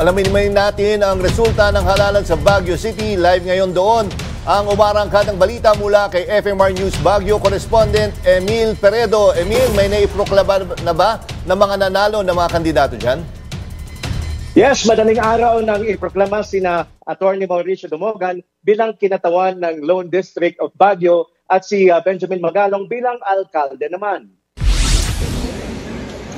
Alamin natin ang resulta ng halalan sa Baguio City. Live ngayon doon ang umarangkadang balita mula kay FMR News Baguio correspondent Emil Peredo. Emil, may naiproklama na ba ng mga nanalo ng mga kandidato dyan? Yes, madaling araw nang iproklama sina Atty. Mauricio Dumogan bilang kinatawan ng Lone District of Baguio at si Benjamin Magalong bilang alkalde naman.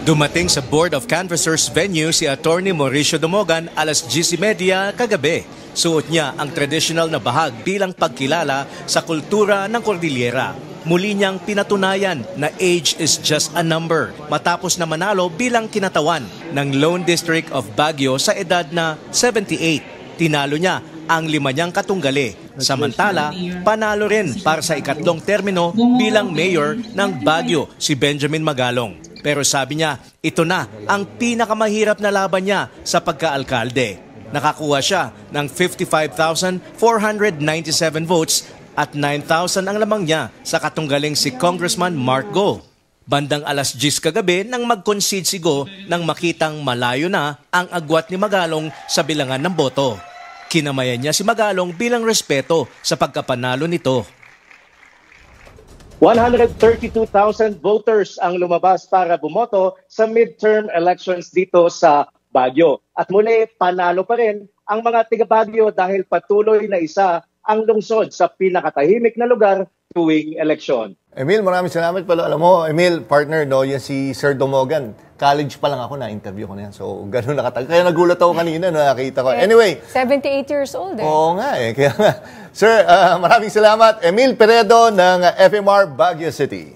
Dumating sa Board of Canvassers venue si Atty. Mauricio Dumogan alas 10:30 kagabi. Suot niya ang traditional na bahag bilang pagkilala sa kultura ng Cordillera. Muli niyang pinatunayan na age is just a number matapos na manalo bilang kinatawan ng Lone District of Baguio sa edad na 78. Tinalo niya ang 5 niyang katunggali. Samantala, panalo rin para sa ikatlong termino bilang mayor ng Baguio si Benjamin Magalong. Pero sabi niya, ito na ang pinakamahirap na laban niya sa pagka-alkalde. Nakakuha siya ng 55,497 votes at 9,000 ang lamang niya sa katunggaling si Congressman Mark Go. Bandang alas 10 kagabi nang mag-concede si Go nang makitang malayo na ang agwat ni Magalong sa bilangan ng boto. Kinamayan niya si Magalong bilang respeto sa pagkapanalo nito. 132,000 voters ang lumabas para bumoto sa midterm elections dito sa Baguio. At muli, panalo pa rin ang mga taga-Baguio dahil patuloy na isa ang lungsod sa pinakatahimik na lugar tuwing eleksyon. Emil, maraming salamat pala. Alam mo, Emil, partner, no, yan si Sir Dumogan. College pa lang ako, na-interview ko na yan. So, ganun nakatagal. Kaya nagulat ako kanina, nakita ko. Anyway. 78 years old eh. Oo nga eh. Kaya nga. Sir, maraming salamat. Emil Peredo ng FMR Baguio City.